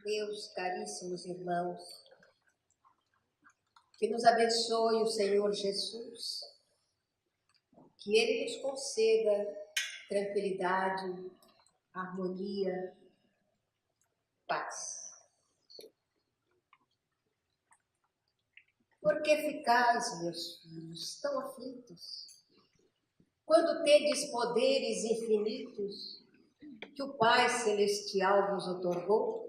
Meus caríssimos irmãos, que nos abençoe o Senhor Jesus, que Ele nos conceda tranquilidade, harmonia, paz. Por que ficais, meus filhos, tão aflitos, quando tendes poderes infinitos que o Pai Celestial vos otorgou?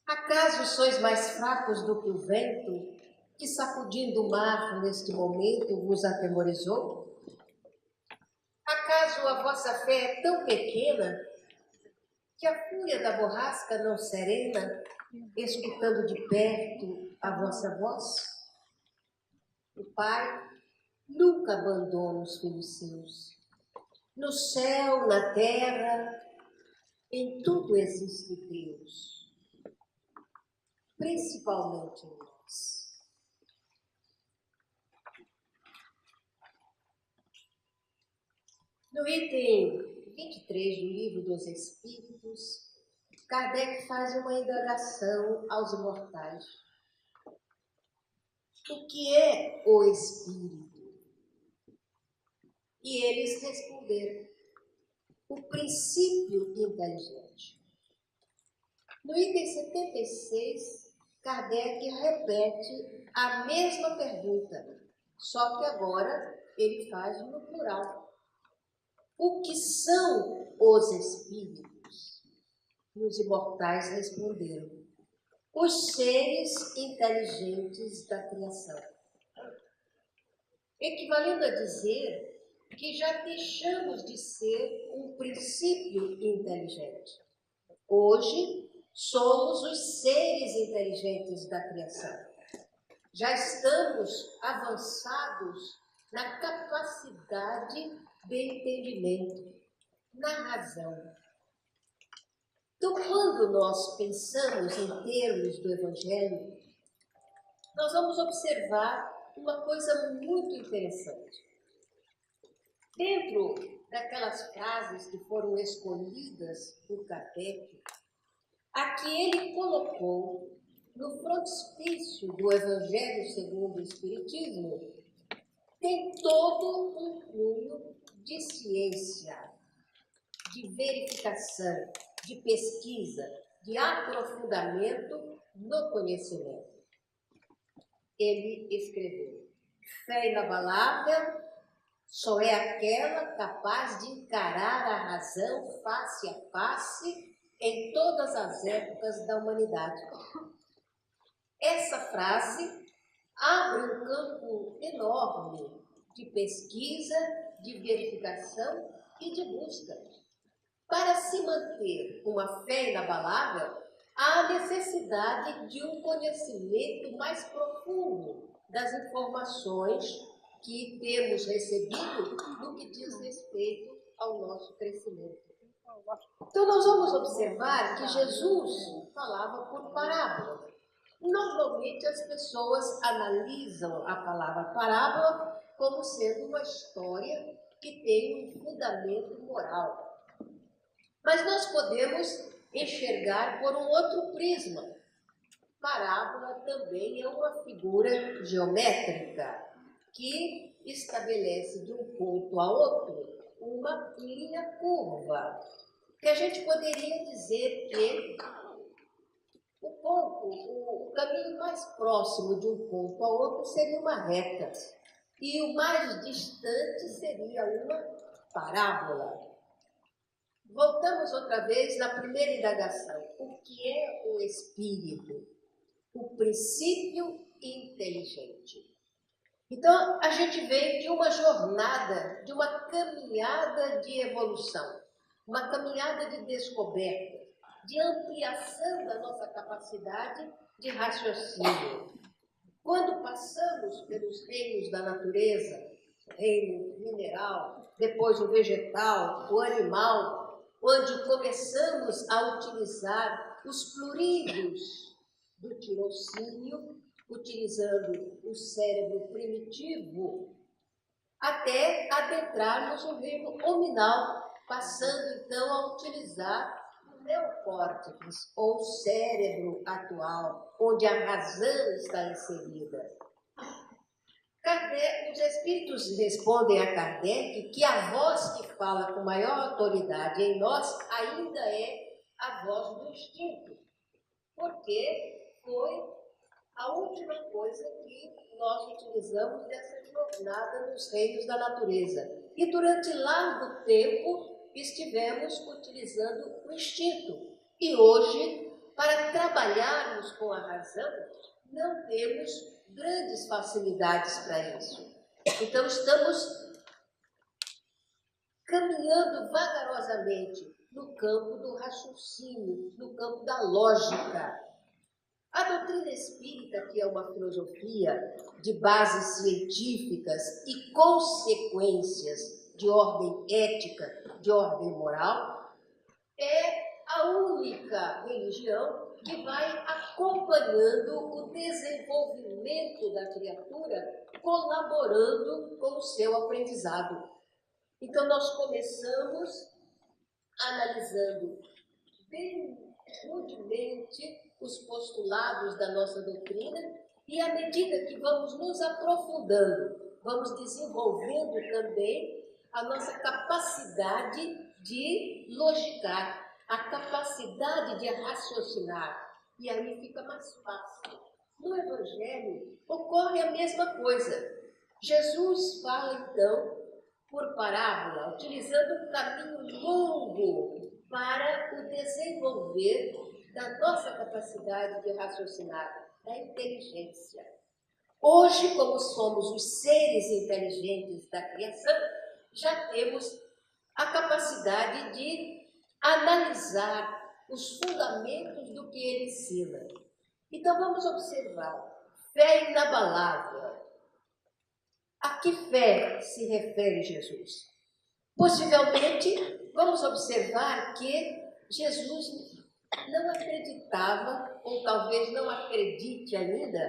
Acaso sois mais fracos do que o vento, que sacudindo o mar neste momento vos atemorizou? Acaso a vossa fé é tão pequena que a fúria da borrasca não serena, escutando de perto a vossa voz? O Pai nunca abandona os filhos seus. No céu, na terra, em tudo existe Deus, principalmente em nós. No item 23 do Livro dos Espíritos, Kardec faz uma indagação aos imortais. O que é o Espírito? E eles responderam: o princípio inteligente. No item 76, Kardec repete a mesma pergunta, só que agora ele faz no plural. O que são os espíritos? E os imortais responderam: os seres inteligentes da criação. Equivalendo a dizer que já deixamos de ser um princípio inteligente. Hoje, somos os seres inteligentes da criação. Já estamos avançados na capacidade de entendimento, na razão. Então, quando nós pensamos em termos do Evangelho, nós vamos observar uma coisa muito interessante. Dentro daquelas frases que foram escolhidas por Kardec, a que ele colocou no frontispício do Evangelho segundo o Espiritismo, tem todo um cunho de ciência, de verificação, de pesquisa, de aprofundamento no conhecimento. Ele escreveu: fé inabalável só é aquela capaz de encarar a razão face a face em todas as épocas da humanidade. Essa frase abre um campo enorme de pesquisa, de verificação e de busca. Para se manter uma fé inabalável, há necessidade de um conhecimento mais profundo das informações que temos recebido no que diz respeito ao nosso crescimento. Então, nós vamos observar que Jesus falava por parábola. Normalmente, as pessoas analisam a palavra parábola como sendo uma história que tem um fundamento moral. Mas nós podemos enxergar por um outro prisma. Parábola também é uma figura geométrica que estabelece de um ponto a outro uma linha curva, que a gente poderia dizer que o caminho mais próximo de um ponto a outro seria uma reta, e o mais distante seria uma parábola. Voltamos outra vez na primeira indagação. O que é o espírito? O princípio inteligente. Então, a gente vem de uma jornada, de uma caminhada de evolução, uma caminhada de descoberta, de ampliação da nossa capacidade de raciocínio. Quando passamos pelos reinos da natureza, o reino mineral, depois o vegetal, o animal, onde começamos a utilizar os fluidos do tirocínio, utilizando o cérebro primitivo, até adentrarmos o reino hominal, passando então a utilizar neocórtex, ou cérebro atual, onde a razão está inserida. Os espíritos respondem a Kardec que a voz que fala com maior autoridade em nós ainda é a voz do instinto, porque foi a última coisa que nós utilizamos nessa jornada nos reinos da natureza. E durante largo tempo estivemos utilizando o instinto. E hoje, para trabalharmos com a razão, não temos grandes facilidades para isso. Então, estamos caminhando vagarosamente no campo do raciocínio, no campo da lógica. A doutrina espírita, que é uma filosofia de bases científicas e consequências de ordem ética, de ordem moral, é a única religião que vai acompanhando o desenvolvimento da criatura, colaborando com o seu aprendizado. Então, nós começamos analisando bem rudemente os postulados da nossa doutrina e, à medida que vamos nos aprofundando, vamos desenvolvendo também a nossa capacidade de logicar, a capacidade de raciocinar, e aí fica mais fácil. No Evangelho ocorre a mesma coisa. Jesus fala, então, por parábola, utilizando um caminho longo para o desenvolver da nossa capacidade de raciocinar, da inteligência. Hoje, como somos os seres inteligentes da criação, já temos a capacidade de analisar os fundamentos do que ele ensina. Então, vamos observar. Fé inabalável. A que fé se refere Jesus? Possivelmente, vamos observar que Jesus não acreditava, ou talvez não acredite ainda,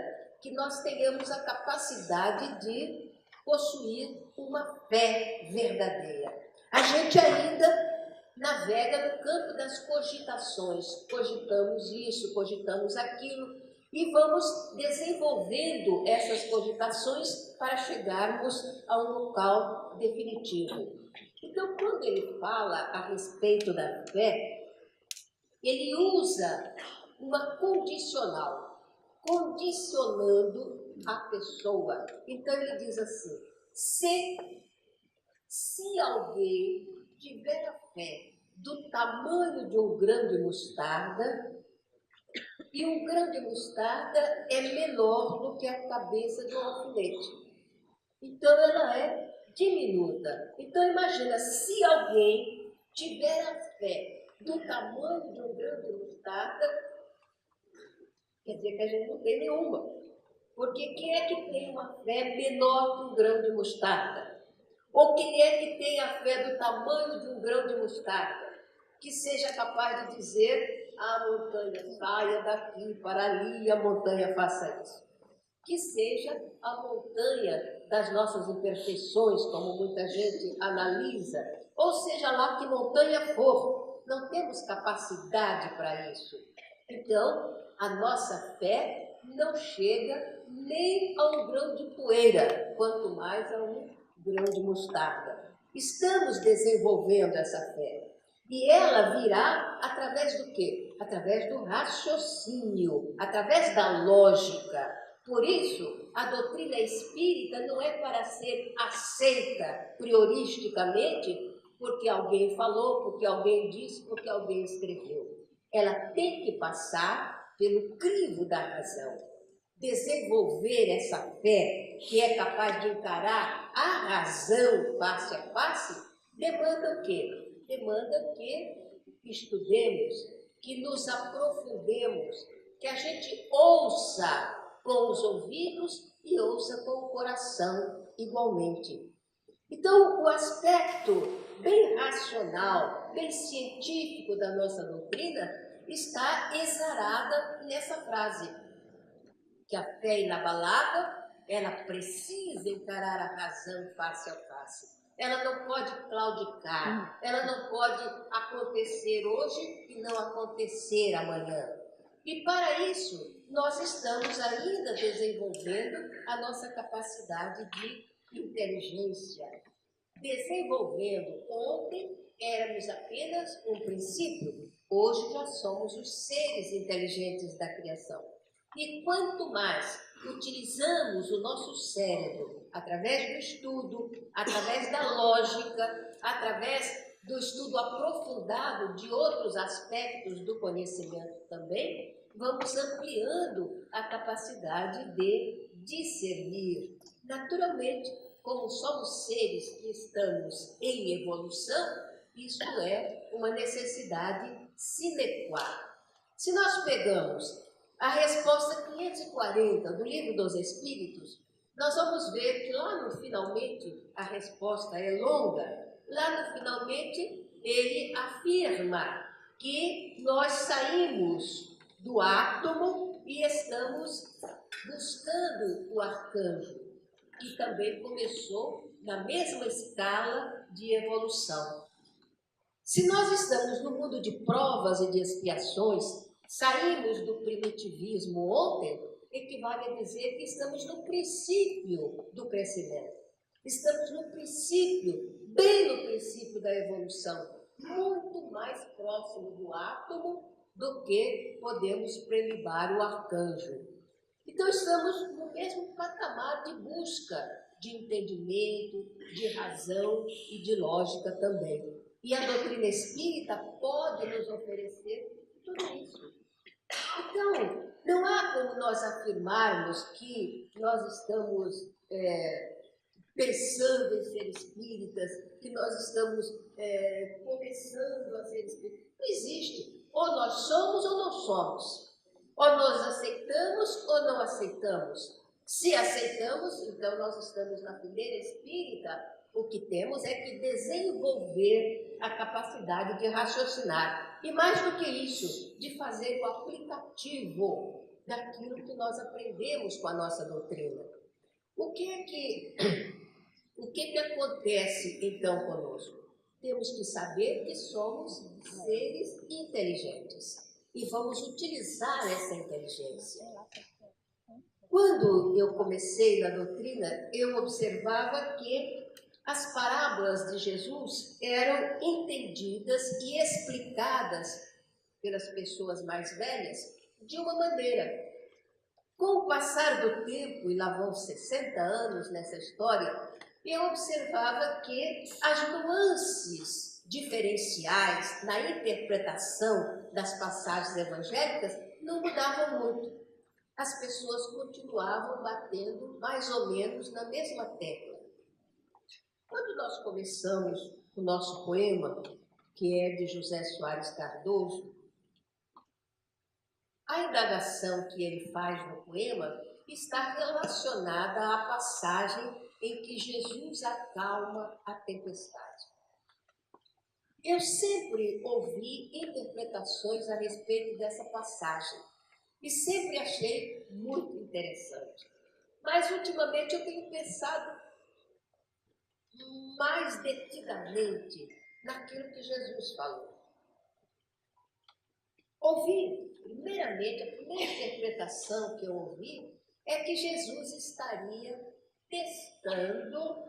que nós tenhamos a capacidade de possuir uma fé verdadeira. A gente ainda navega no campo das cogitações. Cogitamos isso, cogitamos aquilo, e vamos desenvolvendo essas cogitações para chegarmos a um local definitivo. Então, quando ele fala a respeito da fé, ele usa uma condicional, condicionando a pessoa. Então, ele diz assim: se alguém tiver a fé do tamanho de um grão de mostarda, e um grão de mostarda é menor do que a cabeça de um alfinete. Então, ela é diminuta. Então, imagina, se alguém tiver a fé do tamanho de um grão de mostarda, quer dizer que a gente não tem nenhuma. Porque quem é que tem uma fé menor que um grão de mostarda? Ou quem é que tem a fé do tamanho de um grão de mostarda? Que seja capaz de dizer: a montanha saia daqui para ali e a montanha faça isso. Que seja a montanha das nossas imperfeições, como muita gente analisa, ou seja lá que montanha for, não temos capacidade para isso. Então, a nossa fé não chega nem a um grão de poeira, quanto mais a um grão de mostarda. Estamos desenvolvendo essa fé. E ela virá através do quê? Através do raciocínio, através da lógica. Por isso, a doutrina espírita não é para ser aceita prioristicamente porque alguém falou, porque alguém disse, porque alguém escreveu. Ela tem que passar pelo crivo da razão. Desenvolver essa fé que é capaz de encarar a razão face a face, demanda o quê? Demanda que estudemos, que nos aprofundemos, que a gente ouça com os ouvidos e ouça com o coração igualmente. Então, o aspecto bem racional, bem científico da nossa doutrina está exarada nessa frase, que a fé inabalável, ela precisa encarar a razão face a face. ela não pode claudicar, ela não pode acontecer hoje e não acontecer amanhã. E para isso, nós estamos ainda desenvolvendo a nossa capacidade de inteligência. Desenvolvendo. Ontem éramos apenas um princípio, hoje já somos os seres inteligentes da criação. E quanto mais utilizamos o nosso cérebro através do estudo, através da lógica, através do estudo aprofundado de outros aspectos do conhecimento também, vamos ampliando a capacidade de discernir. Naturalmente, como somos seres que estamos em evolução, isso é uma necessidade sine qua non. Se nós pegamos a resposta 540 do Livro dos Espíritos, nós vamos ver que lá no finalmente, a resposta é longa, lá no finalmente ele afirma que nós saímos do átomo e estamos buscando o arcanjo, que também começou na mesma escala de evolução. Se nós estamos no mundo de provas e de expiações, saímos do primitivismo ontem, equivale a dizer que estamos no princípio do crescimento. Estamos no princípio, bem no princípio da evolução, muito mais próximo do átomo do que podemos preliminar o arcanjo. Então, estamos no mesmo patamar de busca de entendimento, de razão e de lógica também. E a doutrina espírita pode nos oferecer tudo isso. Então, não há como nós afirmarmos que nós estamos pensando em ser espíritas, que nós estamos começando a ser espíritas. Não existe. Ou nós somos ou não somos. Ou nós aceitamos ou não aceitamos. Se aceitamos, então nós estamos na fileira espírita. O que temos é que desenvolver a capacidade de raciocinar. E mais do que isso, de fazer o aplicativo daquilo que nós aprendemos com a nossa doutrina. O que acontece então conosco? Temos que saber que somos seres inteligentes e vamos utilizar essa inteligência. Quando eu comecei na doutrina, eu observava que as parábolas de Jesus eram entendidas e explicadas pelas pessoas mais velhas de uma maneira. Com o passar do tempo, e lá vão 60 anos nessa história, eu observava que as nuances diferenciais na interpretação das passagens evangélicas não mudavam muito. As pessoas continuavam batendo mais ou menos na mesma tecla. Quando nós começamos o nosso poema, que é de José Soares Cardoso, a indagação que ele faz no poema está relacionada à passagem em que Jesus acalma a tempestade. Eu sempre ouvi interpretações a respeito dessa passagem e sempre achei muito interessante. Mas, ultimamente, eu tenho pensado mais detidamente naquilo que Jesus falou. Primeiramente, a primeira interpretação que eu ouvi é que Jesus estaria testando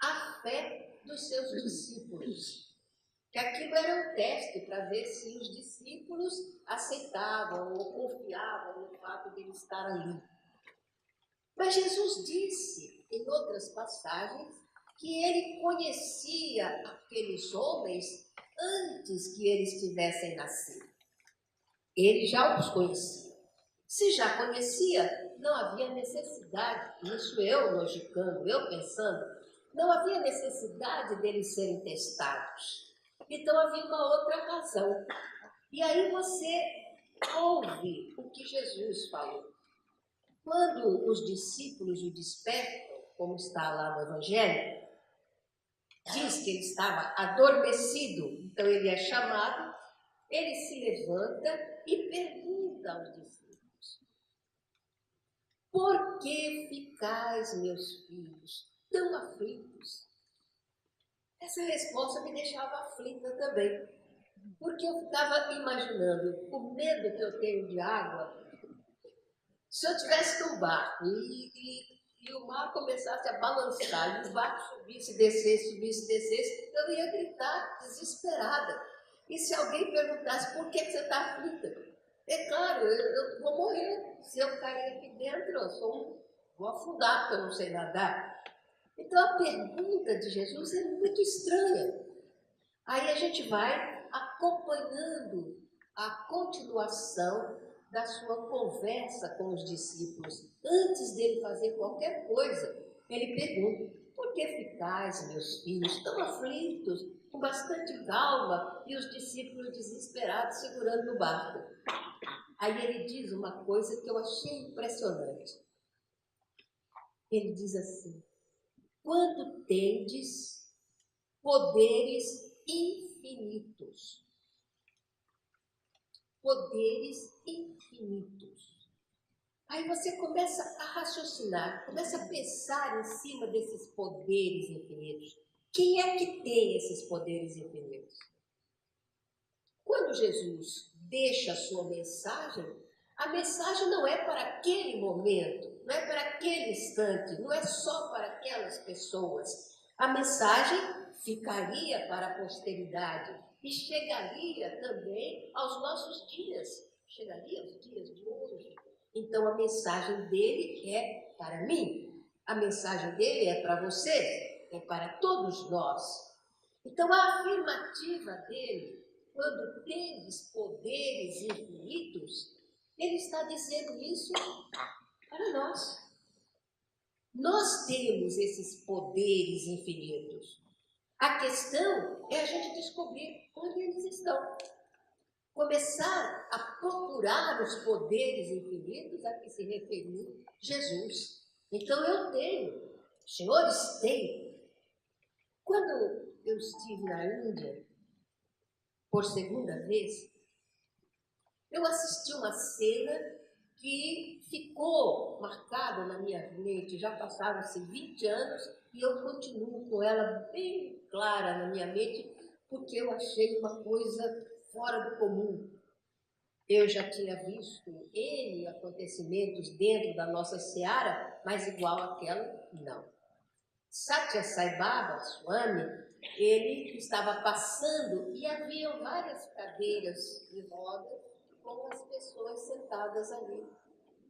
a fé dos seus discípulos. Que aquilo era um teste para ver se os discípulos aceitavam ou confiavam no fato de ele estar ali. Mas Jesus disse, em outras passagens, que ele conhecia aqueles homens antes que eles tivessem nascido. Ele já os conhecia. Se já conhecia, não havia necessidade, isso eu logicando, eu pensando, não havia necessidade deles serem testados. Então havia uma outra razão. E aí você ouve o que Jesus falou. Quando os discípulos o despertam, como está lá no Evangelho, diz que ele estava adormecido, então ele é chamado, ele se levanta e pergunta aos discípulos: por que ficais, meus filhos, tão aflitos? Essa resposta me deixava aflita também, porque eu ficava imaginando o medo que eu tenho de água. Se eu estivesse num barco e o mar começasse a balançar, e o barco subisse, descesse, eu ia gritar desesperada. E se alguém perguntasse por que você está aflita? É claro, eu vou morrer. Se eu cair aqui dentro, vou afundar, porque eu não sei nadar. Então a pergunta de Jesus é muito estranha. Aí a gente vai acompanhando a continuação da sua conversa com os discípulos. Antes dele fazer qualquer coisa, ele pergunta: por que ficais, meus filhos, tão aflitos, com bastante calma, e os discípulos desesperados segurando no barco? Aí ele diz uma coisa que eu achei impressionante. Ele diz assim: quando tendes poderes infinitos. Poderes infinitos. Aí você começa a raciocinar, começa a pensar em cima desses poderes infinitos. Quem é que tem esses poderes infinitos? Quando Jesus deixa a sua mensagem, a mensagem não é para aquele momento, não é para aquele instante, não é só para aquelas pessoas. A mensagem ficaria para a posteridade e chegaria também aos nossos dias, chegaria aos dias de hoje. Então a mensagem dele é para mim, a mensagem dele é para você, é para todos nós. Então a afirmativa dele, quando tendes poderes infinitos, ele está dizendo isso para nós. Nós temos esses poderes infinitos. A questão é a gente descobrir onde eles estão. Começar a procurar os poderes infinitos a que se referiu Jesus. Então eu tenho, os senhores têm. Quando eu estive na Índia, por segunda vez, eu assisti uma cena que ficou marcada na minha mente. Já passaram-se 20 anos e eu continuo com ela bem clara na minha mente, porque eu achei uma coisa fora do comum. Eu já tinha visto N acontecimentos dentro da nossa seara, mas igual àquela, não. Satya Sai Baba, Swami, ele estava passando e havia várias cadeiras de rodas com as pessoas sentadas ali,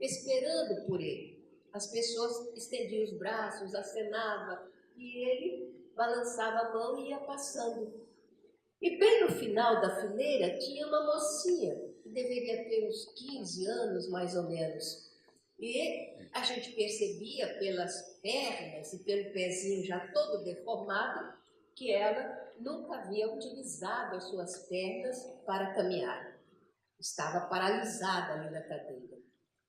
esperando por ele. As pessoas estendiam os braços, acenavam, e ele balançava a mão e ia passando. E bem no final da fileira tinha uma mocinha, que deveria ter uns 15 anos, mais ou menos. E a gente percebia pelas pernas e pelo pezinho já todo deformado que ela nunca havia utilizado as suas pernas para caminhar. Estava paralisada ali na cadeira.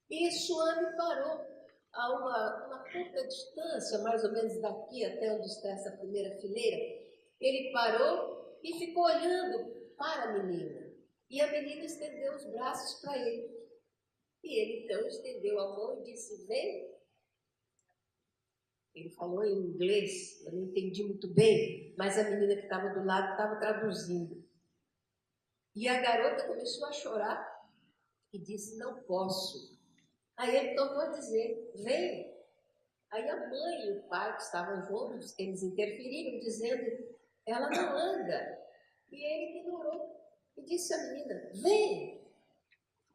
E Swami parou a uma curta distância, mais ou menos daqui até onde está essa primeira fileira. Ele parou e ficou olhando para a menina. E a menina estendeu os braços para ele. E ele então estendeu a mão e disse: vem. Ele falou em inglês, eu não entendi muito bem, mas a menina que estava do lado estava traduzindo. E a garota começou a chorar e disse: não posso. Aí ele tornou a dizer: vem. Aí a mãe e o pai que estavam juntos, eles interferiram, dizendo: ela não anda. E ele ignorou e disse à menina: vem.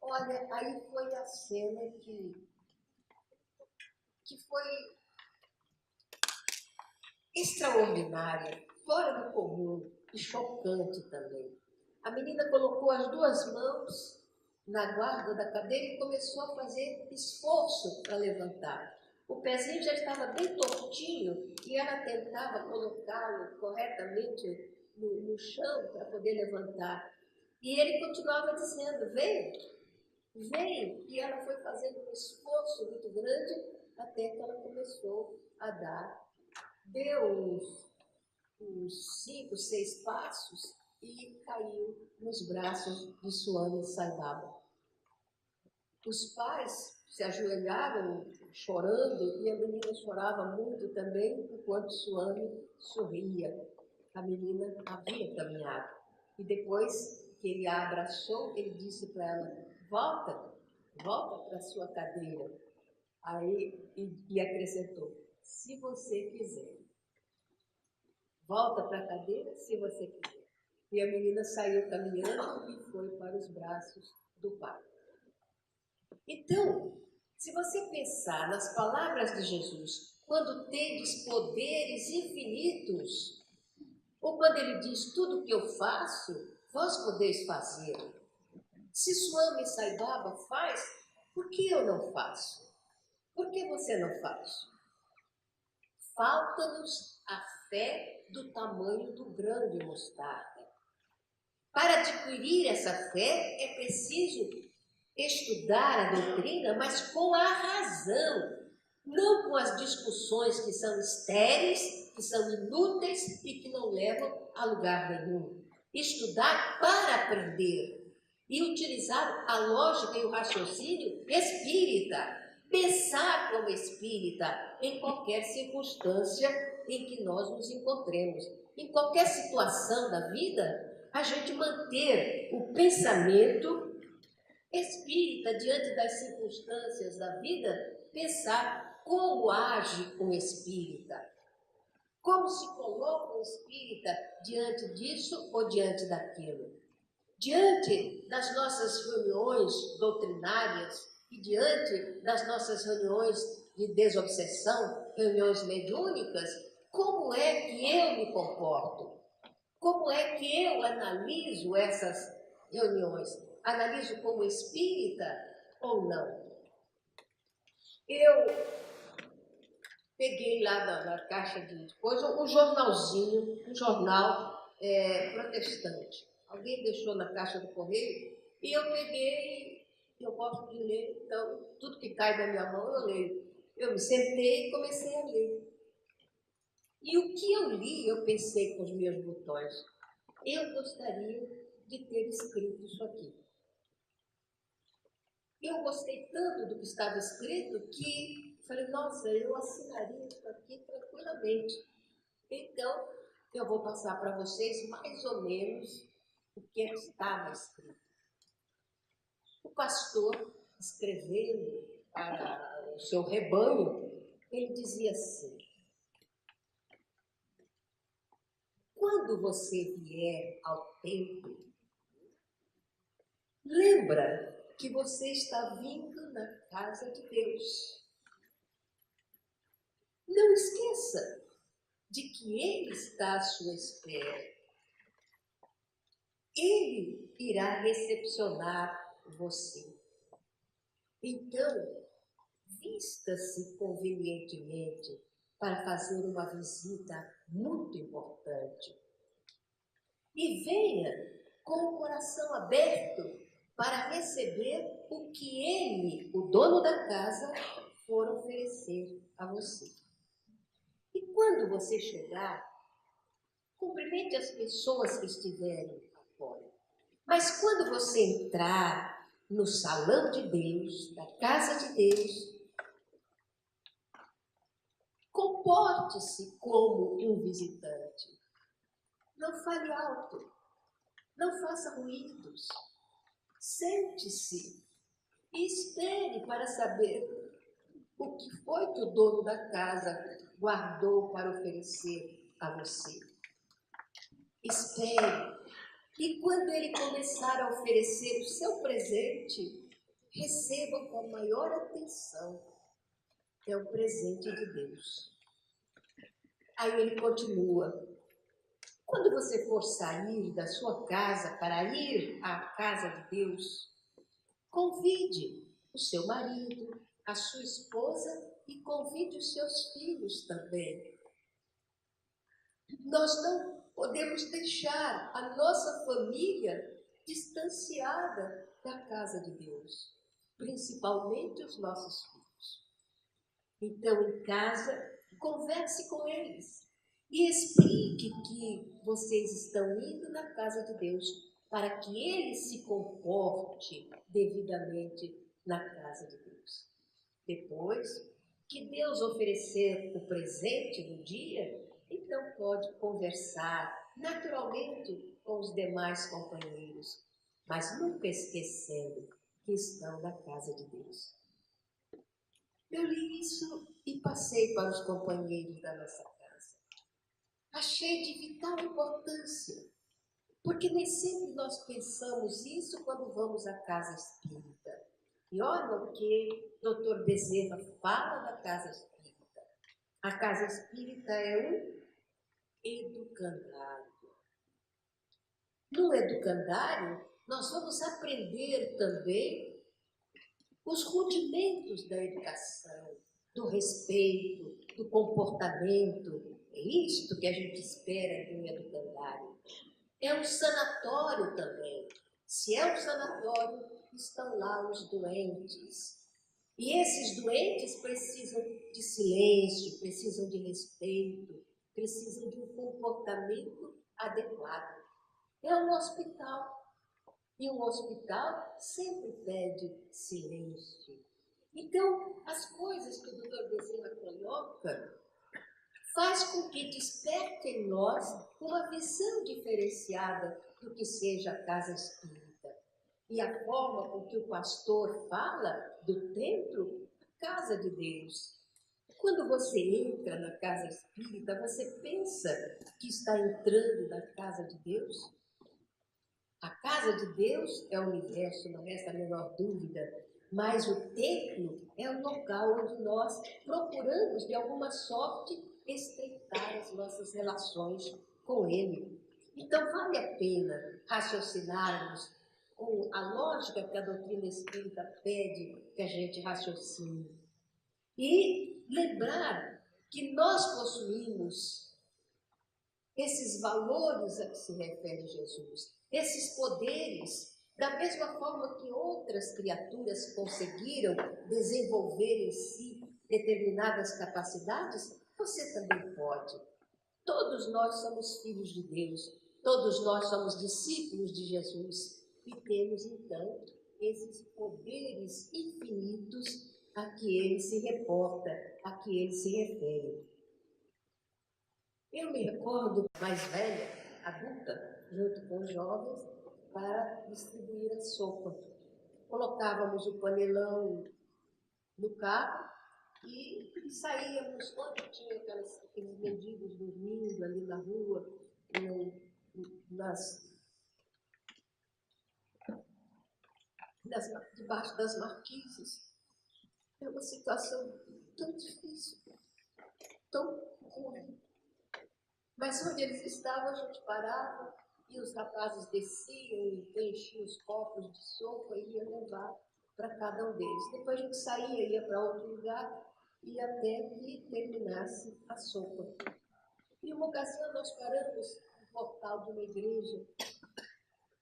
Olha, aí foi a cena que foi extraordinária, fora do comum e chocante também. A menina colocou as duas mãos na guarda da cadeira e começou a fazer esforço para levantar. O pezinho já estava bem tortinho e ela tentava colocá-lo corretamente no chão para poder levantar. E ele continuava dizendo: vem, vem. E ela foi fazendo um esforço muito grande até que ela começou a dar. Deu uns 5, 6 passos e caiu nos braços de Swami Sai Baba. Os pais se ajoelharam chorando e a menina chorava muito também, enquanto Swami sorria. A menina havia caminhado. E depois que ele a abraçou, ele disse para ela, volta para a sua cadeira. Aí, e acrescentou, se você quiser. Volta para a cadeira, se você quiser. E a menina saiu caminhando e foi para os braços do pai. Então, se você pensar nas palavras de Jesus, quando tendes poderes infinitos, ou quando ele diz, tudo que eu faço, vós podeis fazer. Se Swami Sai Baba faz, por que eu não faço? Por que você não faz? Falta-nos a fé do tamanho do grão de mostarda. Para adquirir essa fé, é preciso estudar a doutrina, mas com a razão, não com as discussões que são estéreis, que são inúteis e que não levam a lugar nenhum. Estudar para aprender e utilizar a lógica e o raciocínio espírita. Pensar como espírita em qualquer circunstância em que nós nos encontremos. Em qualquer situação da vida, a gente manter o pensamento espírita diante das circunstâncias da vida, pensar como age um espírita. Como se coloca um espírita diante disso ou diante daquilo. Diante das nossas reuniões doutrinárias e diante das nossas reuniões de desobsessão, reuniões mediúnicas, como é que eu me comporto? Como é que eu analiso essas reuniões? Analiso como espírita ou não? Eu peguei lá na caixa de coisa um jornalzinho, um jornal protestante. Alguém deixou na caixa do correio e eu peguei, eu gosto de ler, então tudo que cai da minha mão eu leio. Eu me sentei e comecei a ler. E o que eu li, eu pensei com os meus botões, eu gostaria de ter escrito isso aqui. Eu gostei tanto do que estava escrito que falei, nossa, eu assinaria isso aqui tranquilamente. Então, eu vou passar para vocês mais ou menos o que estava escrito. O pastor, escrevendo para o seu rebanho, ele dizia assim, quando você vier ao templo, lembra que você está vindo na casa de Deus. Não esqueça de que Ele está à sua espera. Ele irá recepcionar você. Então, vista-se convenientemente para fazer uma visita muito importante. E venha com o coração aberto para receber o que ele, o dono da casa, for oferecer a você. E quando você chegar, cumprimente as pessoas que estiverem fora. Mas quando você entrar no salão de Deus, na casa de Deus, comporte-se como um visitante. Não fale alto, não faça ruídos. Sente-se e espere para saber o que foi que o dono da casa guardou para oferecer a você. Espere. E quando ele começar a oferecer o seu presente, receba com a maior atenção. É um presente de Deus. Aí ele continua. Quando você for sair da sua casa para ir à casa de Deus, convide o seu marido, a sua esposa e convide os seus filhos também. Nós não podemos deixar a nossa família distanciada da casa de Deus, principalmente os nossos filhos. Então, em casa, converse com eles e explique que vocês estão indo na casa de Deus para que ele se comporte devidamente na casa de Deus. Depois que Deus oferecer o presente do dia, então pode conversar naturalmente com os demais companheiros, mas nunca esquecendo que estão na casa de Deus. Eu li isso e passei para os companheiros da nossa casa. Achei de vital importância, porque nem sempre nós pensamos isso quando vamos à casa espírita. E olha o que Dr. Bezerra fala da casa espírita. A casa espírita é um educandário. No educandário, nós vamos aprender também os rudimentos da educação, do respeito, do comportamento. É isto que a gente espera de um educandário. É um sanatório também. Se é um sanatório, estão lá os doentes. E esses doentes precisam de silêncio, precisam de respeito, precisam de um comportamento adequado. É um hospital. E um hospital sempre pede silêncio. Então, as coisas que o Dr. Bezerra coloca faz com que desperte em nós uma visão diferenciada do que seja a casa espírita. E a forma com que o pastor fala do templo, a casa de Deus. Quando você entra na casa espírita, você pensa que está entrando na casa de Deus? A casa de Deus é o universo, não resta a menor dúvida, mas o templo é o local onde nós procuramos, de alguma sorte, estreitar as nossas relações com Ele. Então, vale a pena raciocinarmos com a lógica que a doutrina espírita pede que a gente raciocine. E lembrar que nós possuímos esses valores a que se refere Jesus, esses poderes, da mesma forma que outras criaturas conseguiram desenvolver em si determinadas capacidades, você também pode. Todos nós somos filhos de Deus, todos nós somos discípulos de Jesus e temos, então, esses poderes infinitos a que ele se reporta, a que ele se refere. Eu me recordo, mais velha, adulta, junto com os jovens, para distribuir a sopa. Colocávamos o panelão no carro e saíamos quando tinha aqueles mendigos dormindo ali na rua, debaixo das marquises. É uma situação tão difícil, tão ruim. Mas onde eles estavam, a gente parava e os rapazes desciam e enchiam os copos de sopa e iam levar para cada um deles. Depois a gente saía, ia para outro lugar e até que terminasse a sopa. E uma ocasião nós paramos no portal de uma igreja.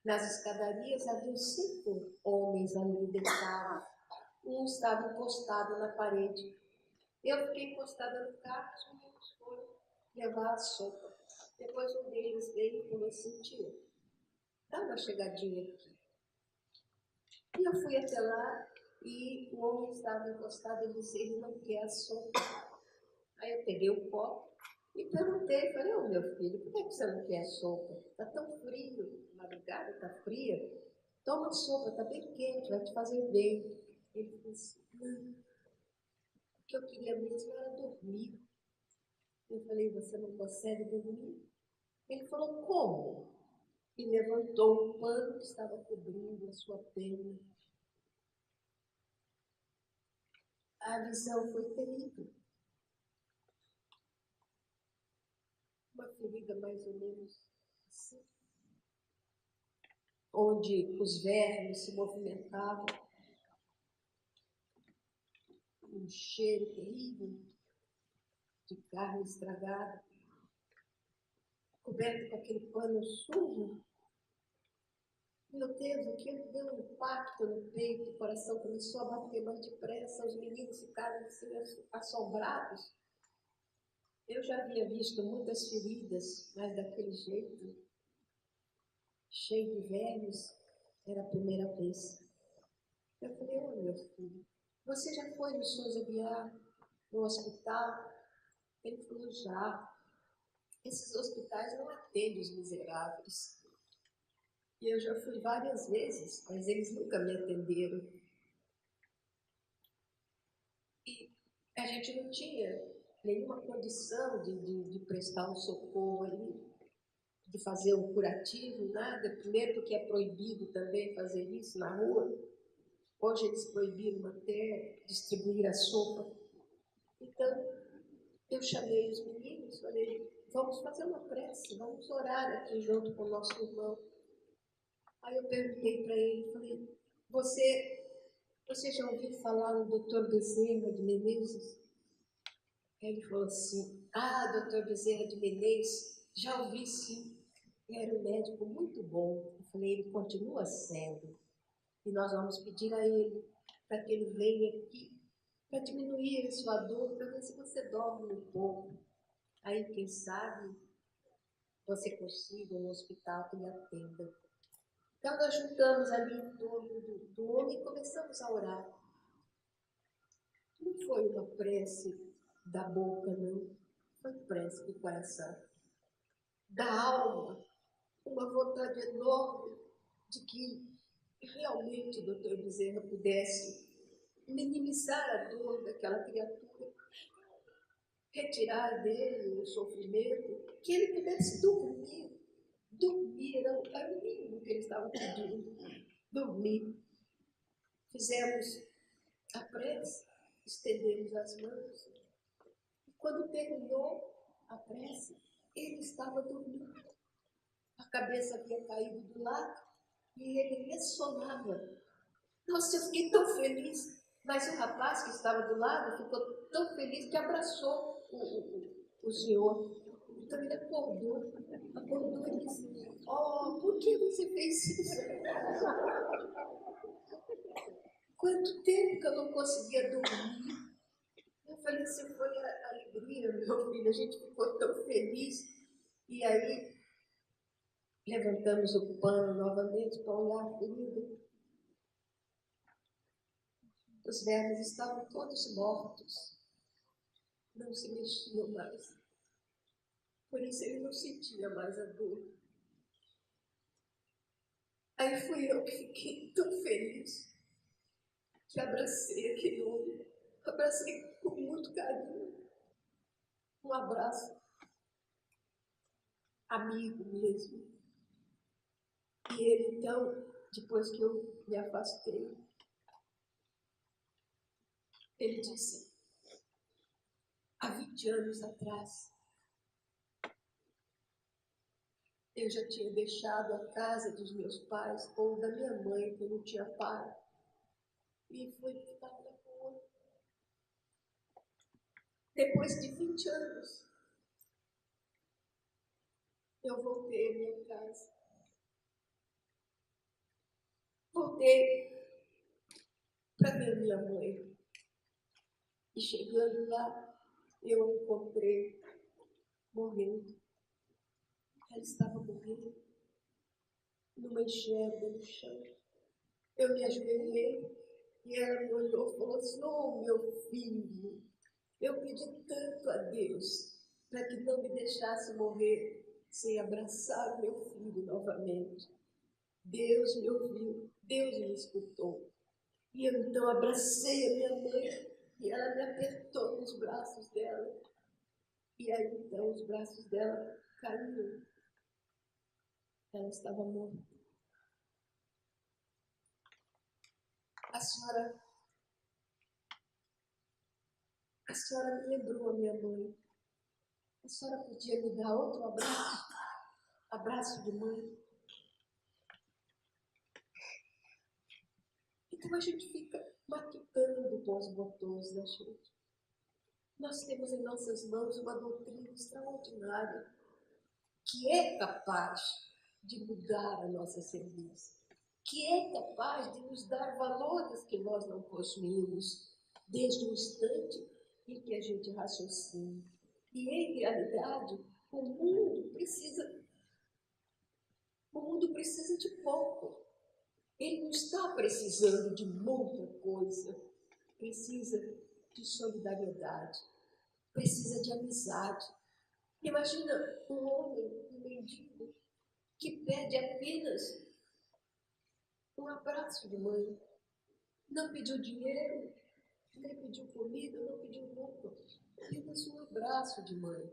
Nas escadarias havia 5 homens ali deitados. Um estava encostado na parede. Eu fiquei encostada no carro, os meninos foram levar a sopa. Depois um deles veio e falou assim: tia, dá uma chegadinha aqui. E eu fui até lá e o homem estava encostado e disse: ele não quer a sopa. Aí eu peguei o copo e perguntei, falei: ô meu filho, por que você não quer a sopa? Está tão frio, a madrugada está fria. Toma a sopa, está bem quente, vai te fazer bem. Ele disse: não, o que eu queria mesmo era dormir. Eu falei: você não consegue dormir? Ele falou: como? E levantou o pano que estava cobrindo a sua pena. A visão foi terrível. Uma ferida mais ou menos assim, onde os vermes se movimentavam, um cheiro terrível de carne estragada, coberto com aquele pano sujo. Meu Deus, aquilo deu um impacto no peito, o coração começou a bater mais depressa, os meninos ficaram assim, assombrados. Eu já havia visto muitas feridas, mas daquele jeito, cheio de vermes, era a primeira vez. Eu falei: ô meu filho, você já foi no Souza Guiar, no hospital? Ele falou: já. esses hospitais não atendem os miseráveis. E eu já fui várias vezes, mas eles nunca me atenderam. E a gente não tinha nenhuma condição de prestar um socorro ali, de fazer um curativo, nada. Primeiro porque é proibido também fazer isso na rua. Hoje eles proibiram até distribuir a sopa. Então, eu chamei os meninos, falei, vamos fazer uma prece, vamos orar aqui junto com o nosso irmão. Aí eu perguntei para ele, falei, você já ouviu falar no Dr. Bezerra de Menezes? Aí ele falou assim, Dr. Bezerra de Menezes, já ouvi sim, era um médico muito bom. Eu falei, ele continua sendo. E nós vamos pedir a ele para que ele venha aqui para diminuir a sua dor, para ver se você dorme um pouco. Aí, quem sabe, você consiga um hospital que lhe atenda. Então, nós juntamos ali em torno do homem e começamos a orar. Não foi uma prece da boca, não. Foi prece do coração. Da alma. Uma vontade enorme de que realmente o Dr. Bezerra pudesse minimizar a dor daquela criatura, retirar dele o sofrimento, que ele pudesse dormir. Dormir era o mínimo que ele estava pedindo. Dormir. Fizemos a prece, estendemos as mãos. E quando terminou a prece, ele estava dormindo. A cabeça havia caído do lado e ele ressonava. Nossa, eu fiquei tão feliz. Mas o rapaz que estava do lado ficou tão feliz que abraçou o senhor. Então ele acordou e disse, por que você fez isso? Quanto tempo que eu não conseguia dormir? Eu falei, isso foi a alegria, meu filho, a gente ficou tão feliz. E aí, levantamos o pano novamente para olhar a ferida. Os vermes estavam todos mortos, não se mexiam mais. Por isso ele não sentia mais a dor. Aí fui eu que fiquei tão feliz que abracei aquele homem. Abracei com muito carinho. Um abraço amigo mesmo. E ele, então, depois que eu me afastei, ele disse, há 20 anos atrás, eu já tinha deixado a casa dos meus pais, ou da minha mãe, que eu não tinha pai, e fui ficar na rua. Depois de 20 anos, eu voltei à minha casa. Voltei para ver minha mãe. E chegando lá, eu a encontrei morrendo. Ela estava morrendo numa enxerga no chão. Eu me ajoelhei e ela me olhou e falou assim, meu filho, eu pedi tanto a Deus para que não me deixasse morrer sem abraçar o meu filho novamente. Deus me ouviu, Deus me escutou. E eu então abracei a minha mãe e ela me apertou nos braços dela. E aí então os braços dela caíram. Ela estava morta. A senhora me lembrou a minha mãe. A senhora podia me dar outro abraço? Abraço de mãe. Então a gente fica matutando com os botões da gente. Nós temos em nossas mãos uma doutrina extraordinária que é capaz de mudar a nossa serviço, que é capaz de nos dar valores que nós não possuímos desde o instante em que a gente raciocina. E, em realidade, o mundo precisa de pouco. Ele não está precisando de muita coisa. Precisa de solidariedade, precisa de amizade, Imagina um homem, um mendigo, que pede apenas um abraço de mãe. Não pediu dinheiro, nem pediu comida, não pediu roupa. Apenas um abraço de mãe.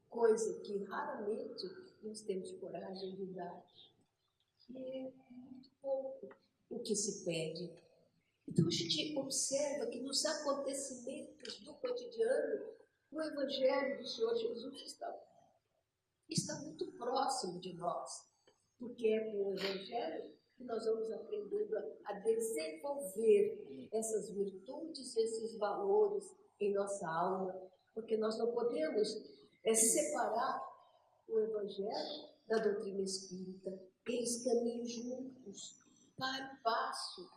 Coisa que raramente nós temos coragem de dar. E é muito pouco o que se pede. Então a gente observa que nos acontecimentos do cotidiano, o Evangelho do Senhor Jesus está muito próximo de nós, porque é com o Evangelho que nós vamos aprendendo a desenvolver essas virtudes, esses valores em nossa alma, porque nós não podemos separar o Evangelho da doutrina espírita. Eles caminham juntos, para o passo.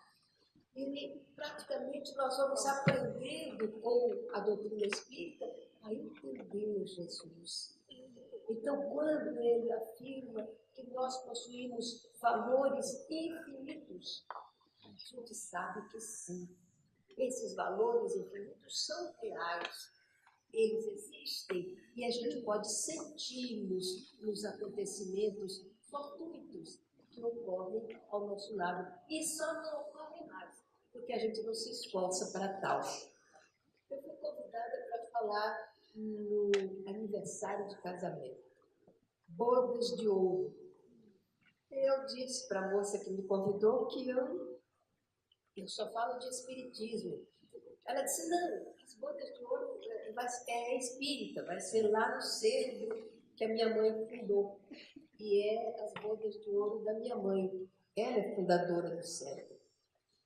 E praticamente nós vamos aprendendo com a doutrina espírita a entender Jesus. Então, quando ele afirma que nós possuímos valores infinitos, a gente sabe que sim, esses valores infinitos são reais, eles existem e a gente pode senti-los nos acontecimentos fortuitos que ocorrem ao nosso lado. E só não ocorrem mais, porque a gente não se esforça para tal. Eu fui convidada para falar no aniversário de casamento, bodas de ouro. Eu disse para a moça que me convidou que eu só falo de espiritismo. Ela disse, não, as bodas de ouro é espírita, vai ser lá no centro que a minha mãe fundou. E é as bodas de ouro da minha mãe. Ela é fundadora do centro.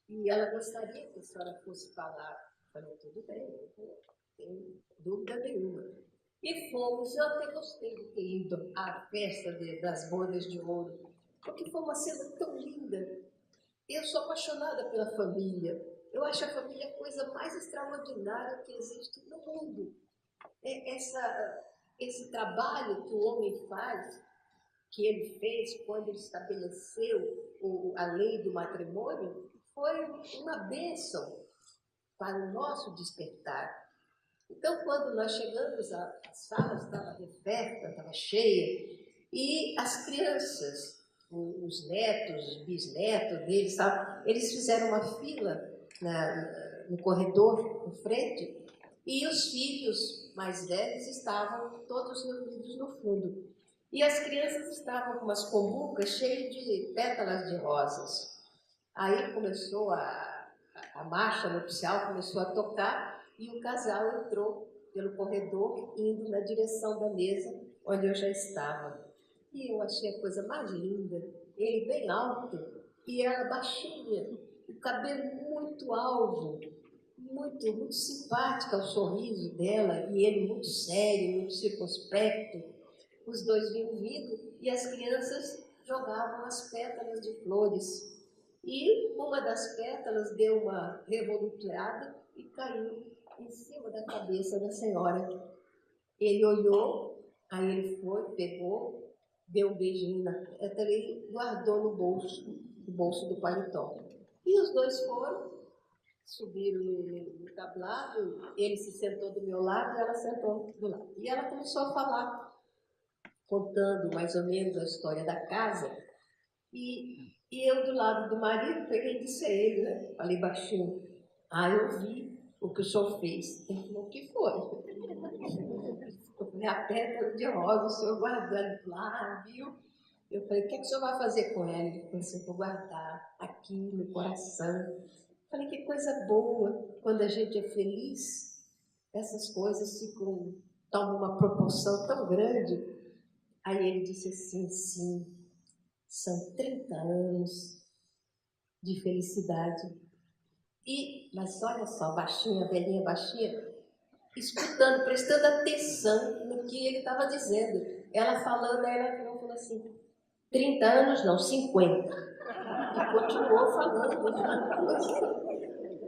E ela gostaria que a senhora fosse falar. Eu falei, tudo bem, não tenho dúvida nenhuma. E fomos, eu até gostei de ter ido à festa das bodas de ouro, porque foi uma cena tão linda. Eu sou apaixonada pela família. Eu acho a família a coisa mais extraordinária que existe no mundo. Esse trabalho que o homem faz, que ele fez quando ele estabeleceu a lei do matrimônio, foi uma bênção para o nosso despertar. Então, quando nós chegamos, a sala estava referta, estava cheia, e as crianças, os netos, os bisnetos deles, eles fizeram uma fila no corredor, em frente, e os filhos mais velhos estavam todos reunidos no fundo. E as crianças estavam com umas combucas cheias de pétalas de rosas. Aí começou a marcha nupcial, começou a tocar, e o casal entrou pelo corredor, indo na direção da mesa onde eu já estava. E eu achei a coisa mais linda, ele bem alto e ela baixinha, o cabelo muito alvo, muito simpática o sorriso dela, e ele muito sério, muito circunspecto. Os dois vinham vindo e as crianças jogavam as pétalas de flores. E uma das pétalas deu uma revoluturada e caiu em cima da cabeça da senhora. Ele olhou, aí ele foi, pegou, deu um beijinho na pétala e guardou no bolso do paletó. E os dois foram, subiram no tablado, ele se sentou do meu lado e ela sentou do lado. E ela começou a falar, contando mais ou menos a história da casa. E eu, do lado do marido, peguei e disse a ele, né? Falei baixinho, eu vi o que o senhor fez. Ele falou, o que foi? Eu falei, a pétala de rosa, o senhor guardando lá, viu? Eu falei, o que é que o senhor vai fazer com ela? Ele falou assim, vou guardar aqui no coração. Eu falei, que coisa boa, quando a gente é feliz, essas coisas tomam uma proporção tão grande. Aí ele disse assim, sim, são 30 anos de felicidade. Mas olha só, baixinha, velhinha, baixinha, escutando, prestando atenção no que ele estava dizendo. Ela falando, aí ela falou assim, 30 anos não, 50. E continuou falando.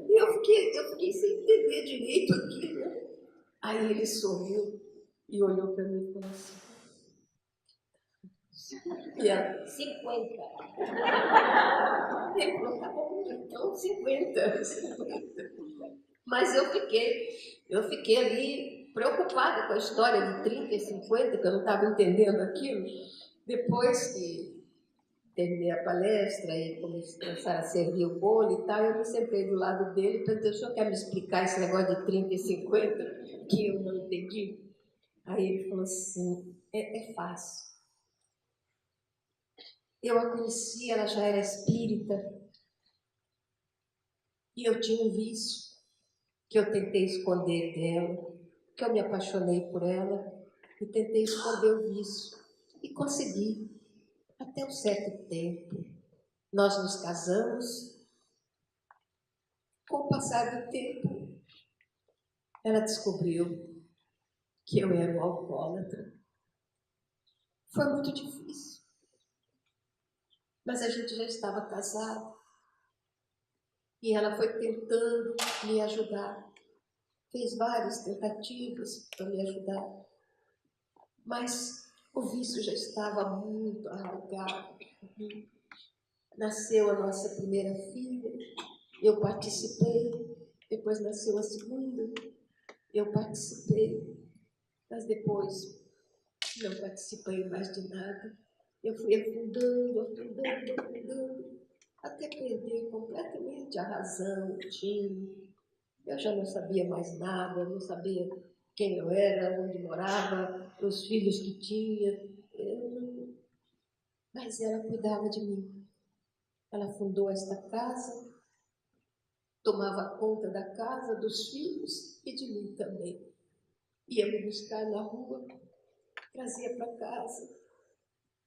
E eu fiquei sem entender direito aquilo. Aí ele sorriu e olhou para mim e falou assim, e ela, 50. Ele falou, tá bom, então 50. Mas eu fiquei ali preocupada com a história de 30 e 50, que eu não estava entendendo aquilo. Depois que terminei a palestra e começaram a servir o bolo e tal, eu me sentei do lado dele e perguntei: o senhor quer me explicar esse negócio de 30 e 50 que eu não entendi? Aí ele falou assim: é fácil. Eu a conheci, ela já era espírita, e eu tinha um vício que eu tentei esconder dela, que eu me apaixonei por ela e tentei esconder o vício. E consegui, até um certo tempo. Nós nos casamos. Com o passar do tempo, ela descobriu que eu era um alcoólatra. Foi muito difícil, mas a gente já estava casado. E ela foi tentando me ajudar. Fez várias tentativas para me ajudar. Mas o vício já estava muito arraigado. Nasceu a nossa primeira filha, eu participei. Depois nasceu a segunda, eu participei. Mas depois não participei mais de nada. Eu fui afundando, até perder completamente a razão, o tino. Eu já não sabia mais nada, não sabia quem eu era, onde morava, os filhos que tinha. Mas ela cuidava de mim. Ela fundou esta casa, tomava conta da casa, dos filhos e de mim também. Ia me buscar na rua, trazia para casa,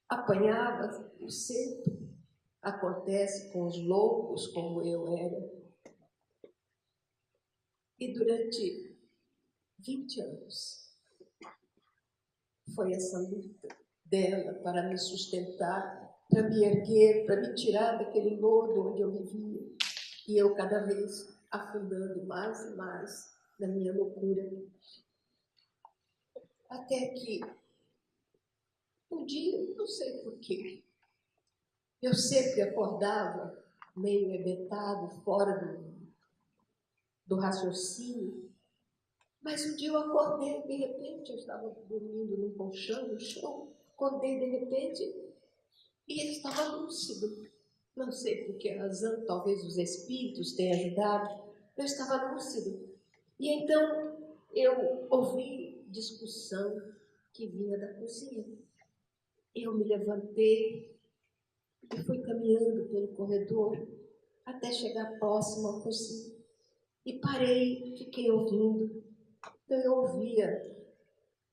apanhava sempre. Acontece com os loucos como eu era. E durante 20 anos foi essa luta dela para me sustentar, para me erguer, para me tirar daquele lodo onde eu vivia. E eu cada vez afundando mais e mais na minha loucura. Até que um dia, não sei porquê, eu sempre acordava meio arrebentado, fora do raciocínio. Mas um dia eu acordei, de repente, eu estava dormindo num colchão, no chão, acordei de repente e ele estava lúcido. Não sei por que razão, talvez os espíritos tenham ajudado, eu estava lúcido. E então eu ouvi discussão que vinha da cozinha. Eu me levantei e fui caminhando pelo corredor até chegar próximo à cozinha. E parei, fiquei ouvindo. Então eu ouvia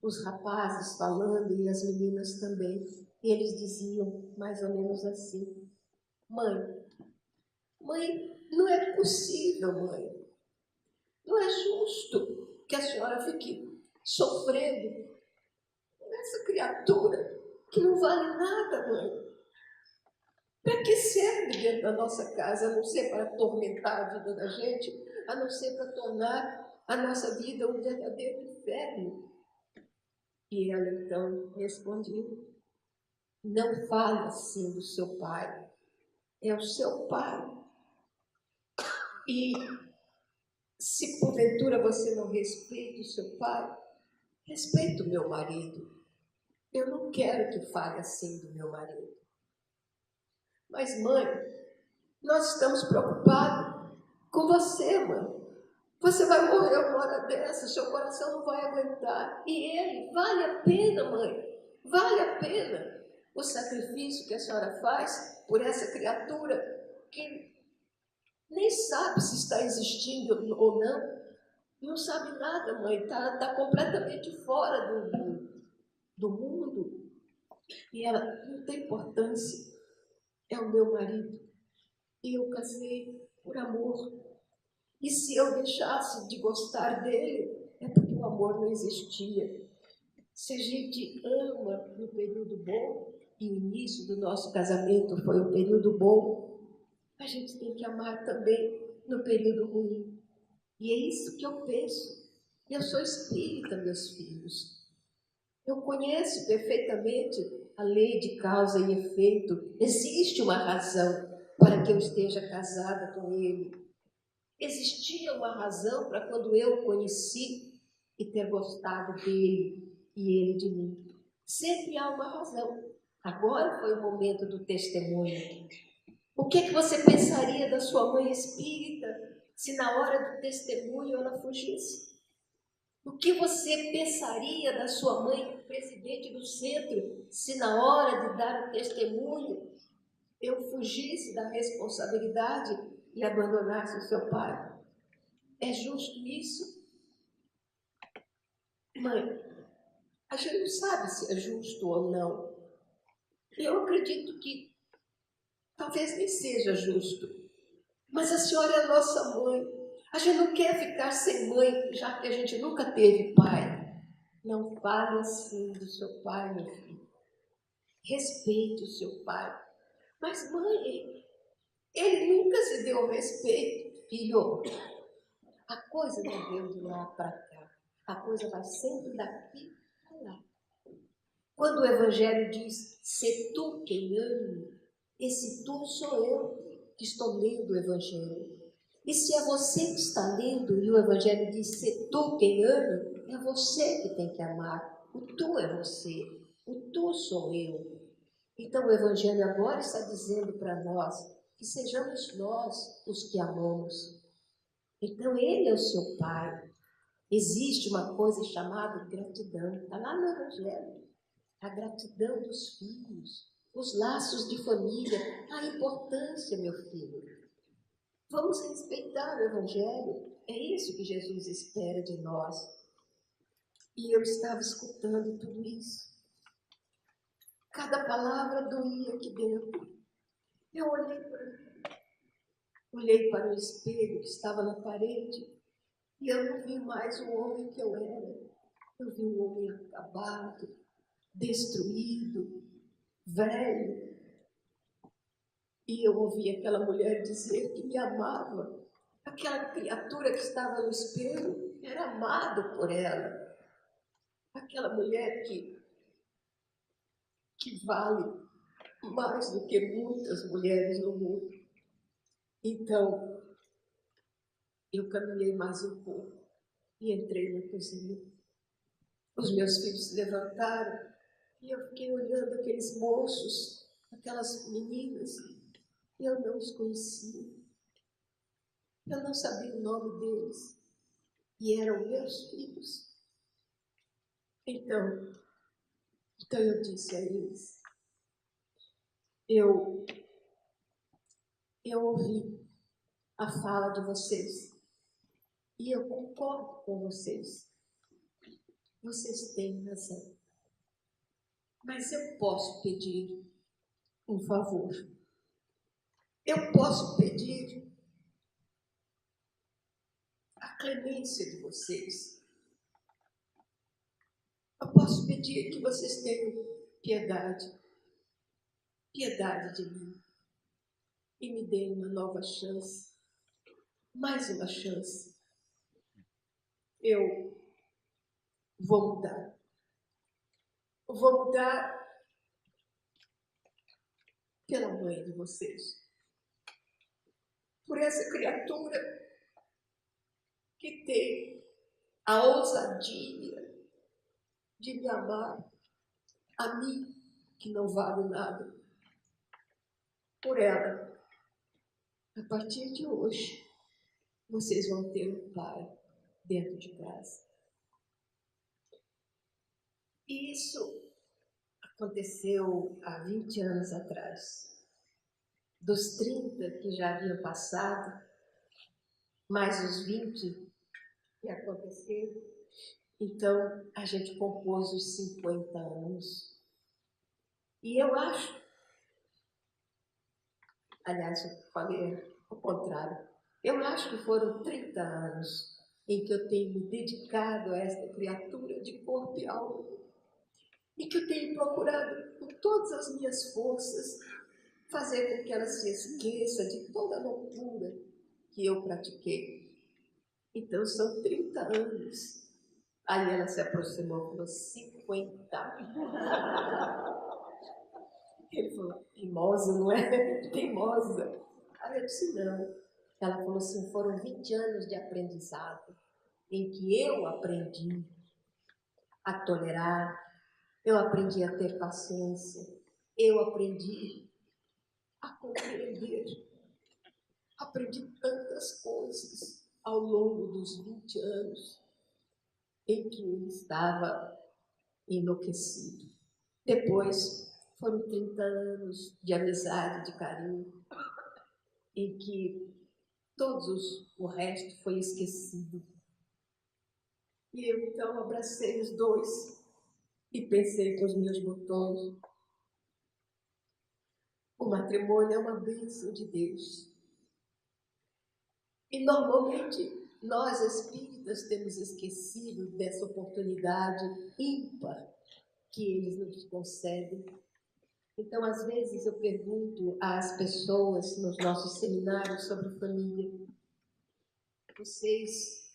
os rapazes falando e as meninas também. E eles diziam mais ou menos assim: mãe, não é possível, mãe. Não é justo que a senhora fique sofrendo com essa criatura que não vale nada, mãe. Para que serve dentro da nossa casa, a não ser para atormentar a vida da gente, a não ser para tornar a nossa vida um verdadeiro inferno? E ela então respondeu: não fale assim do seu pai, é o seu pai. E se porventura você não respeita o seu pai, respeita o meu marido. Eu não quero que fale assim do meu marido. Mas, mãe, nós estamos preocupados com você, mãe. Você vai morrer uma hora dessa, seu coração não vai aguentar. E ele, vale a pena, mãe, vale a pena o sacrifício que a senhora faz por essa criatura que nem sabe se está existindo ou não sabe nada, mãe, está completamente fora do mundo. E ela, não tem importância, é o meu marido. E eu casei por amor. E se eu deixasse de gostar dele, é porque o amor não existia. Se a gente ama no período bom, e o início do nosso casamento foi um período bom, a gente tem que amar também no período ruim. E é isso que eu penso. Eu sou espírita, meus filhos. Eu conheço perfeitamente a lei de causa e efeito. Existe uma razão para que eu esteja casada com ele. Existia uma razão para quando eu o conheci, e ter gostado dele e ele de mim. Sempre há uma razão. Agora foi o momento do testemunho. O que você pensaria da sua mãe espírita se na hora do testemunho ela fugisse? O que você pensaria da sua mãe presidente do centro se na hora de dar o testemunho eu fugisse da responsabilidade e abandonasse o seu pai? É justo isso? Mãe, a gente não sabe se é justo ou não. Eu acredito que talvez nem seja justo. Mas a senhora é nossa mãe. A gente não quer ficar sem mãe, já que a gente nunca teve pai. Não fale assim do seu pai, meu filho. Respeite o seu pai. Mas, mãe, ele nunca se deu respeito. Filho, a coisa não veio de lá para cá. A coisa vai sempre daqui para lá. Quando o Evangelho diz, se tu quem ame, esse tu sou eu que estou lendo o Evangelho. E se é você que está lendo e o Evangelho diz, se tu quem ame, é você que tem que amar. O tu é você, o tu sou eu. Então o Evangelho agora está dizendo para nós que sejamos nós os que amamos. Então ele é o seu pai. Existe uma coisa chamada gratidão. Está lá no Evangelho. A gratidão dos filhos, os laços de família, a importância, meu filho. Vamos respeitar o Evangelho. É isso que Jesus espera de nós. E eu estava escutando tudo isso. Cada palavra doía aqui dentro. Eu olhei para o espelho que estava na parede e eu não vi mais o homem que eu era. Eu vi um homem acabado, destruído, velho. E eu ouvi aquela mulher dizer que me amava. Aquela criatura que estava no espelho era amado por ela. Aquela mulher que vale mais do que muitas mulheres no mundo. Então, eu caminhei mais um pouco e entrei na cozinha. Os meus filhos se levantaram e eu fiquei olhando aqueles moços, aquelas meninas, e eu não os conhecia. Eu não sabia o nome deles. E eram meus filhos. Então eu disse a eles, eu ouvi a fala de vocês e eu concordo com vocês. Vocês têm razão. Mas eu posso pedir um favor. Eu posso pedir a clemência de vocês. Eu posso pedir que vocês tenham piedade. Piedade de mim. E me deem uma nova chance. Mais uma chance. Eu vou mudar. Eu vou mudar pela mãe de vocês. Por essa criatura que tem a ousadia de me amar, a mim, que não vale nada. Por ela, a partir de hoje, vocês vão ter um pai dentro de casa. E isso aconteceu há 20 anos atrás. Dos 30 que já haviam passado, mais os 20 que aconteceram, então a gente compôs os 50 anos. E eu acho, aliás, eu falei ao contrário, eu acho que foram 30 anos em que eu tenho me dedicado a esta criatura de corpo e alma, e que eu tenho procurado, com todas as minhas forças, fazer com que ela se esqueça de toda a loucura que eu pratiquei. Então, são 30 anos. Aí ela se aproximou e falou, 50. Ele falou, teimosa, não é? Teimosa. Aí eu disse, não. Ela falou assim, foram 20 anos de aprendizado. em que eu aprendi a tolerar, eu aprendi a ter paciência, eu aprendi a compreender. Aprendi tantas coisas ao longo dos 20 anos em que ele estava enlouquecido. Depois foram 30 anos de amizade, de carinho, em que o resto foi esquecido. E eu então abracei os dois e pensei com os meus botões: o matrimônio é uma bênção de Deus. E normalmente nós espíritas temos esquecido dessa oportunidade ímpar que eles nos concedem. Então, às vezes eu pergunto às pessoas nos nossos seminários sobre família: vocês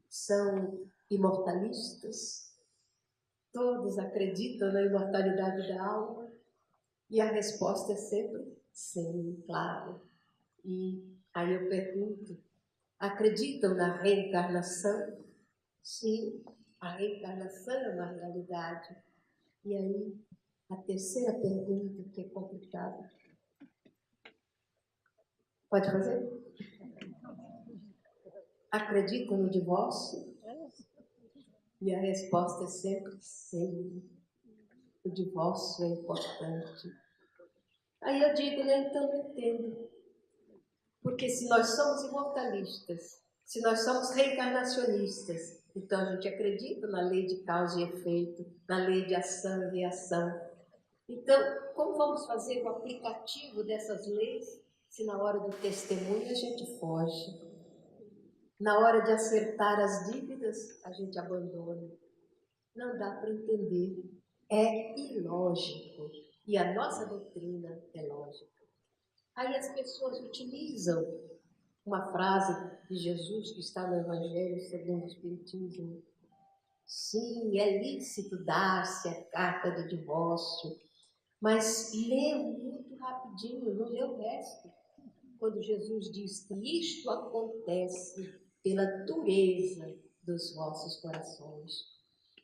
são imortalistas? Todos acreditam na imortalidade da alma? E a resposta é sempre sim, claro. E aí eu pergunto: acreditam na reencarnação? Sim, a reencarnação é uma realidade. E aí, a terceira pergunta, que é complicada. Pode fazer? Acreditam no divórcio? E a resposta é sempre sim. O divórcio é importante. Aí eu digo, né, então não entendo. Porque se nós somos imortalistas, se nós somos reencarnacionistas, então a gente acredita na lei de causa e efeito, na lei de ação e reação. Então, como vamos fazer o aplicativo dessas leis se na hora do testemunho a gente foge? Na hora de acertar as dívidas, a gente abandona. Não dá para entender. É ilógico. E a nossa doutrina é lógica. Aí as pessoas utilizam uma frase de Jesus que está no Evangelho segundo o Espiritismo. Sim, é lícito dar-se a carta de divórcio, mas leu muito rapidinho, não leu o resto. Quando Jesus diz que isto acontece pela dureza dos vossos corações.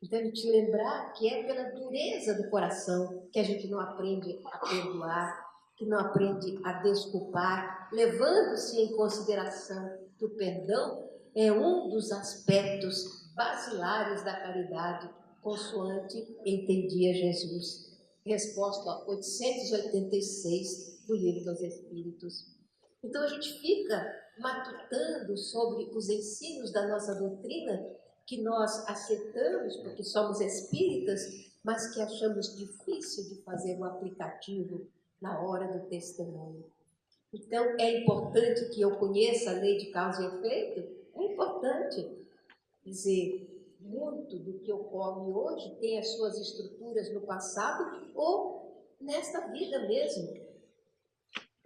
Então, a gente lembrar que é pela dureza do coração que a gente não aprende a perdoar, que não aprende a desculpar, levando-se em consideração que o perdão é um dos aspectos basilares da caridade, consoante entendia Jesus. Resposta 886 do Livro dos Espíritos. Então a gente fica matutando sobre os ensinos da nossa doutrina que nós aceitamos porque somos espíritas, mas que achamos difícil de fazer o aplicativo na hora do testemunho. Então é importante que eu conheça a lei de causa e efeito? É importante. Quer dizer, muito do que ocorre hoje tem as suas estruturas no passado ou nesta vida mesmo.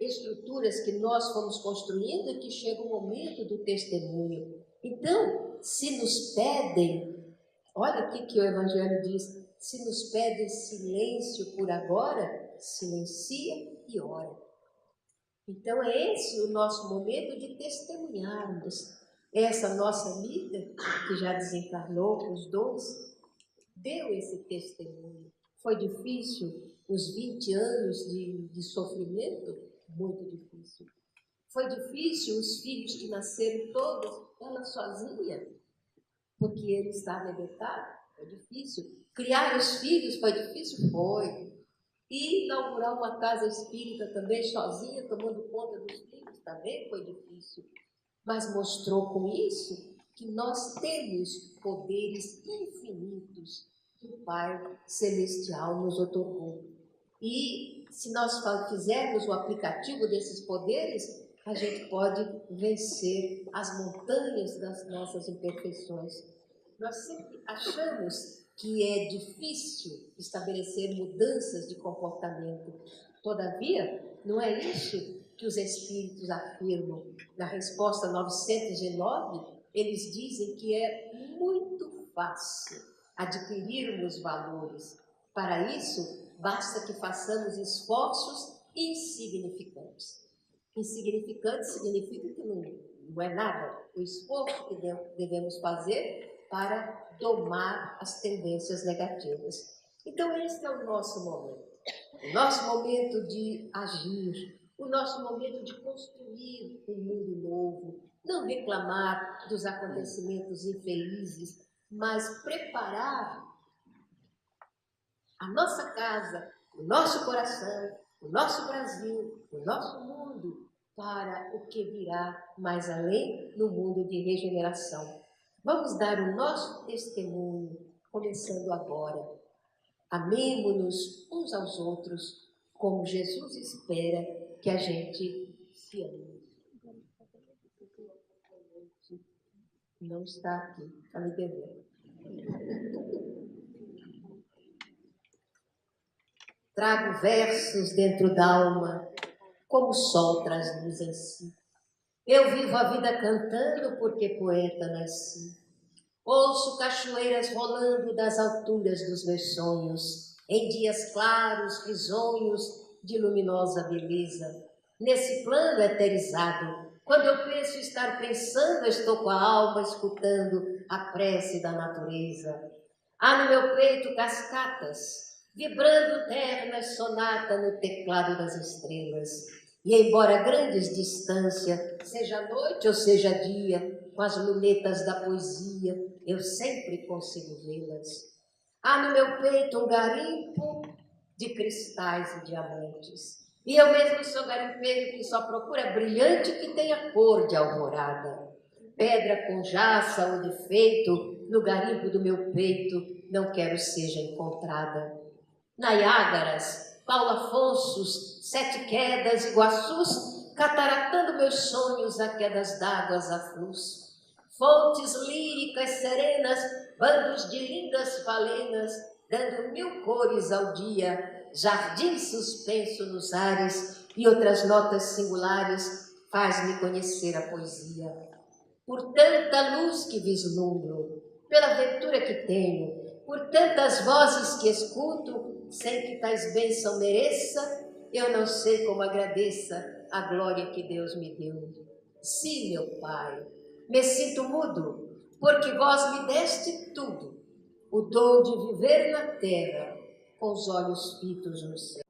Estruturas que nós fomos construindo e que chega o momento do testemunho. Então, se nos pedem, olha o que o Evangelho diz, se nos pedem silêncio por agora, silencia e ora. Então, é esse o nosso momento de testemunharmos. Essa nossa amiga, que já desencarnou, os dois, deu esse testemunho. Foi difícil os 20 anos de sofrimento? Muito difícil. Foi difícil os filhos que nasceram todos, ela sozinha, porque ele estava edetado? Foi difícil. Criar os filhos foi difícil? Foi. E inaugurar uma casa espírita também sozinha, tomando conta dos filhos, também foi difícil. Mas mostrou com isso que nós temos poderes infinitos que o Pai Celestial nos otorgou. E se nós fizermos o aplicativo desses poderes, a gente pode vencer as montanhas das nossas imperfeições. Nós sempre achamos que é difícil estabelecer mudanças de comportamento. Todavia, não é isso que os espíritos afirmam. Na resposta 909, eles dizem que é muito fácil adquirirmos valores. Para isso, basta que façamos esforços insignificantes. Insignificante significa que não é nada o esforço que devemos fazer para domar as tendências negativas. Então, esse é o nosso momento de agir, o nosso momento de construir um mundo novo, não reclamar dos acontecimentos infelizes, mas preparar a nossa casa, o nosso coração, o nosso Brasil, o nosso mundo, para o que virá mais além no mundo de regeneração. Vamos dar o nosso testemunho, começando agora. Amemo-nos uns aos outros, como Jesus espera que a gente se ame. Não está aqui, está me devendo. Trago versos dentro da alma, como o sol traz luz em si. Eu vivo a vida cantando porque poeta nasci. Ouço cachoeiras rolando das alturas dos meus sonhos, em dias claros, risonhos, de luminosa beleza. Nesse plano eterizado, quando eu penso estar pensando, estou com a alma escutando a prece da natureza. Há no meu peito cascatas, vibrando ternas sonata no teclado das estrelas. E embora grandes distâncias, seja noite ou seja dia, com as lunetas da poesia, eu sempre consigo vê-las. Há no meu peito um garimpo de cristais e diamantes. E eu mesmo sou garimpeiro que só procura brilhante que tenha cor de alvorada. Pedra com jaça ou defeito, no garimpo do meu peito, não quero seja encontrada. Niágaras, Paulo Afonsos, Sete Quedas, Iguaçus, cataratando meus sonhos a quedas d'águas a fluxo. Fontes líricas serenas, bandos de lindas falenas, dando 1000 cores ao dia, jardim suspenso nos ares e outras notas singulares, faz-me conhecer a poesia. Por tanta luz que vislumbro, pela ventura que tenho, por tantas vozes que escuto, sem que tais bênçãos mereça, eu não sei como agradeça a glória que Deus me deu. Sim, meu Pai, me sinto mudo, porque vós me deste tudo, o dom de viver na terra, com os olhos fitos no céu.